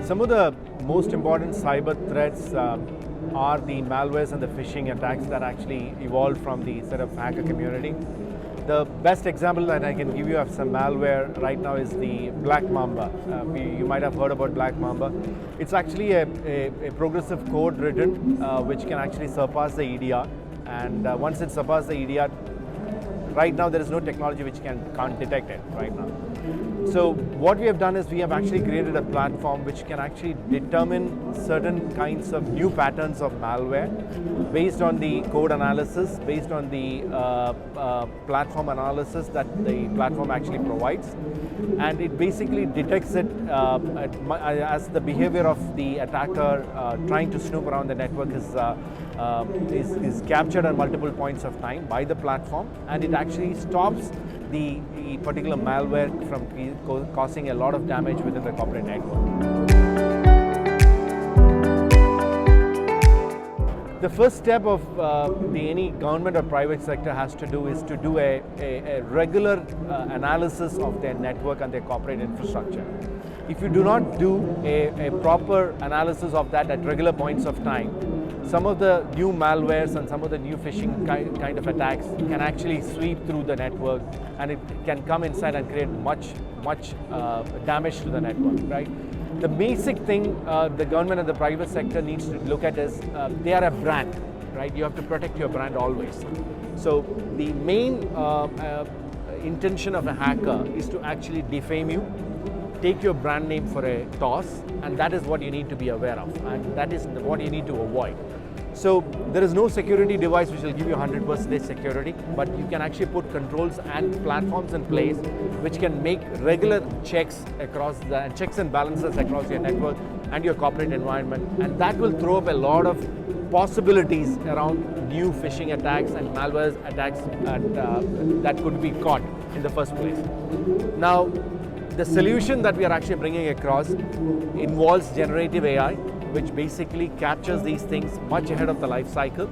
Some of the most important cyber threats are the malwares and the phishing attacks that actually evolved from the sort of hacker community. The best example that I can give you of some malware right now is the Black Mamba. You might have heard about Black Mamba. It's actually a progressive code written which can actually surpass the EDR. And once it surpasses the EDR, right now there is no technology which can't detect it right now. So what we have done is we have actually created a platform which can actually determine certain kinds of new patterns of malware based on the code analysis, based on the platform analysis that the platform actually provides. And it basically detects it as the behavior of the attacker trying to snoop around the network is captured at multiple points of time by the platform, and it actually stops the particular malware from causing a lot of damage within the corporate network. The first step of any government or private sector has to do is to do a regular analysis of their network and their corporate infrastructure. If you do not do a proper analysis of that at regular points of time, some of the new malwares and some of the new phishing kind of attacks can actually sweep through the network, and it can come inside and create much damage to the network, right? The basic thing the government and the private sector needs to look at is they are a brand, right? You have to protect your brand always. So the main intention of a hacker is to actually defame you, take your brand name for a toss, and that is what you need to be aware of, and that is what you need to avoid. So there is no security device which will give you 100% security, but you can actually put controls and platforms in place which can make regular checks and balances across your network and your corporate environment, and that will throw up a lot of possibilities around new phishing attacks and malware attacks that could be caught in the first place. Now, the solution that we are actually bringing across involves generative AI, which basically captures these things much ahead of the life cycle,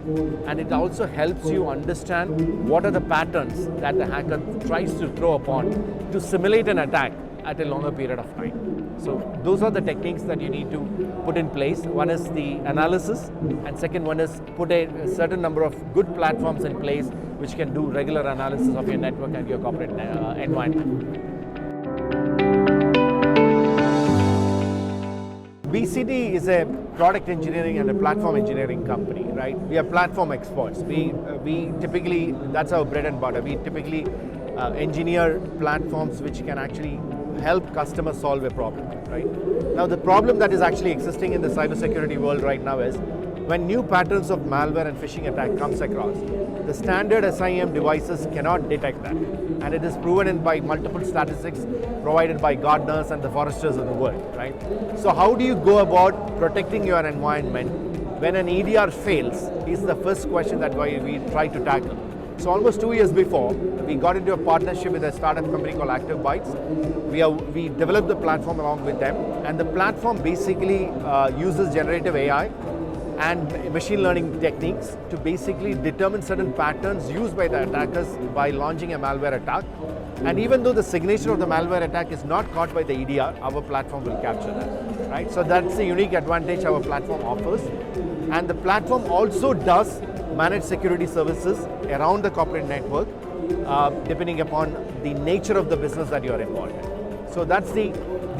and it also helps you understand what are the patterns that the hacker tries to throw upon to simulate an attack at a longer period of time. So those are the techniques that you need to put in place. One is the analysis, and second one is put a certain number of good platforms in place which can do regular analysis of your network and your corporate environment. BCT is a product engineering and a platform engineering company, right? We are platform experts. We typically, that's our bread and butter. We typically engineer platforms which can actually help customers solve a problem, right? Now, the problem that is actually existing in the cybersecurity world right now is when new patterns of malware and phishing attack comes across, the standard SIEM devices cannot detect that. And it is proven by multiple statistics provided by Gartners and the Forresters of the world, right? So how do you go about protecting your environment when an EDR fails is the first question that we try to tackle. So almost 2 years before, we got into a partnership with a startup company called Active Bytes. We developed the platform along with them, and the platform basically uses generative AI and machine learning techniques to basically determine certain patterns used by the attackers by launching a malware attack. And even though the signature of the malware attack is not caught by the EDR, our platform will capture that, right? So that's a unique advantage our platform offers. And the platform also does manage security services around the corporate network, depending upon the nature of the business that you are involved in. So that's the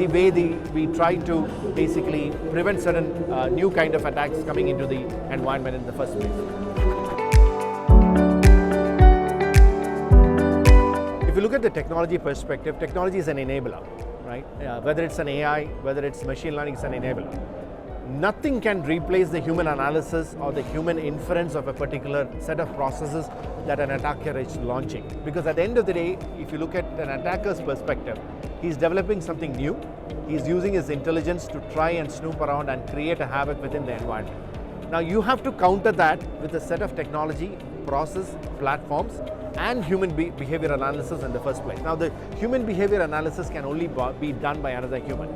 way we try to basically prevent certain new kind of attacks coming into the environment in the first place. If you look at the technology perspective, technology is an enabler, right? Whether it's an AI, whether it's machine learning, it's an enabler. Nothing can replace the human analysis or the human inference of a particular set of processes that an attacker is launching. Because at the end of the day, if you look at an attacker's perspective, he's developing something new. He's using his intelligence to try and snoop around and create a havoc within the environment. Now you have to counter that with a set of technology, process, platforms, and human behavior analysis in the first place. Now the human behavior analysis can only be done by another human.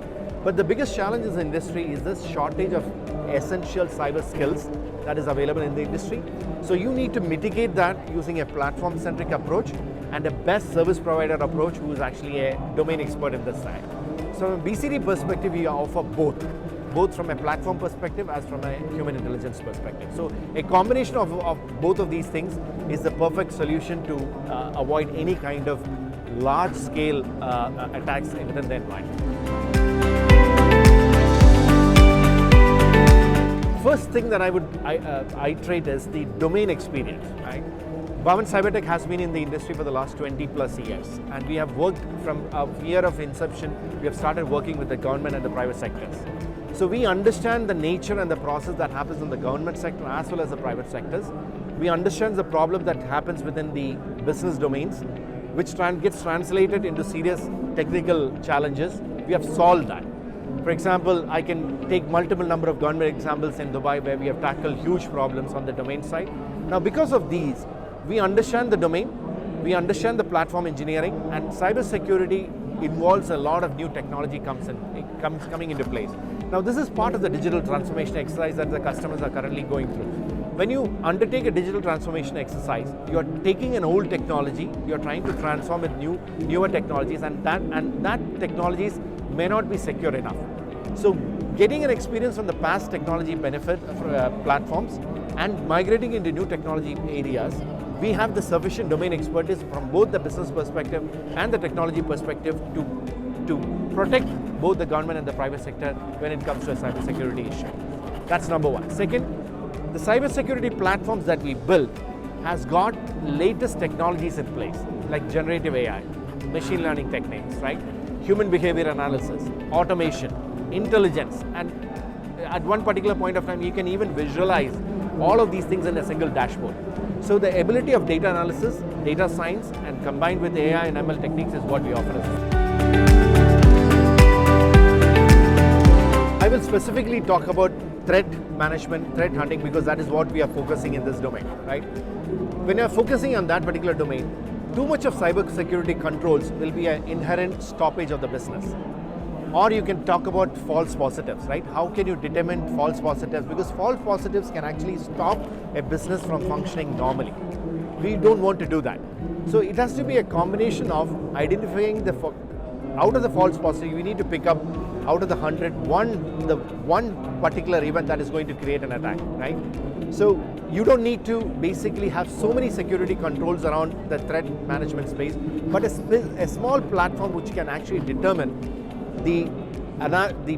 But the biggest challenge in the industry is this shortage of essential cyber skills that is available in the industry. So you need to mitigate that using a platform-centric approach and a best service provider approach who is actually a domain expert in this side. So from a BCT perspective, we offer both. both from a platform perspective as from a human intelligence perspective. So a combination of both of these things is the perfect solution to avoid any kind of large-scale attacks within the environment. First thing that I would iterate is the domain experience. Right? Bahwan CyberTek has been in the industry for the last 20 plus years, and we have worked from our year of inception. We have started working with the government and the private sectors. So we understand the nature and the process that happens in the government sector as well as the private sectors. We understand the problem that happens within the business domains, which gets translated into serious technical challenges. We have solved that. For example, I can take multiple number of government examples in Dubai where we have tackled huge problems on the domain side. Now, because of these, we understand the domain, we understand the platform engineering, and cybersecurity involves a lot of new technology coming into place. Now, this is part of the digital transformation exercise that the customers are currently going through. When you undertake a digital transformation exercise, you are taking an old technology, you are trying to transform it newer technologies, and that technologies may not be secure enough. So getting an experience from the past technology benefit platforms and migrating into new technology areas, we have the sufficient domain expertise from both the business perspective and the technology perspective to protect both the government and the private sector when it comes to a cybersecurity issue. That's number one. Second, the cybersecurity platforms that we build has got latest technologies in place, like generative AI, machine learning techniques, right? Human behavior analysis, automation, intelligence, and at one particular point of time, you can even visualize all of these things in a single dashboard. So the ability of data analysis, data science, and combined with AI and ML techniques is what we offer. I will specifically talk about threat management, threat hunting, because that is what we are focusing in this domain, right? When you're focusing on that particular domain, too much of cybersecurity controls will be an inherent stoppage of the business. Or you can talk about false positives, right? How can you determine false positives? Because false positives can actually stop a business from functioning normally. We don't want to do that. So it has to be a combination of identifying out of the false positive, we need to pick up out of the 100, the one particular event that is going to create an attack, right? So you don't need to basically have so many security controls around the threat management space, but a small platform which can actually determine the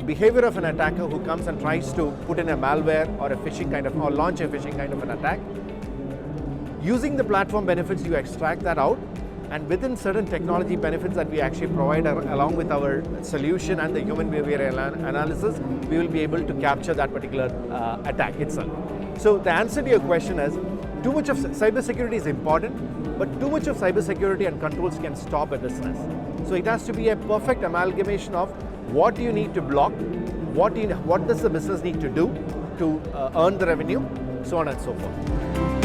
behavior of an attacker who comes and tries to put in a malware or a phishing kind of, or launch a phishing kind of an attack. Using the platform benefits, you extract that out, and within certain technology benefits that we actually provide along with our solution and the human behavior analysis, we will be able to capture that particular attack itself. So the answer to your question is, too much of cybersecurity is important, but too much of cybersecurity and controls can stop a business. So it has to be a perfect amalgamation of what you need to block, what does the business need to do to earn the revenue, so on and so forth.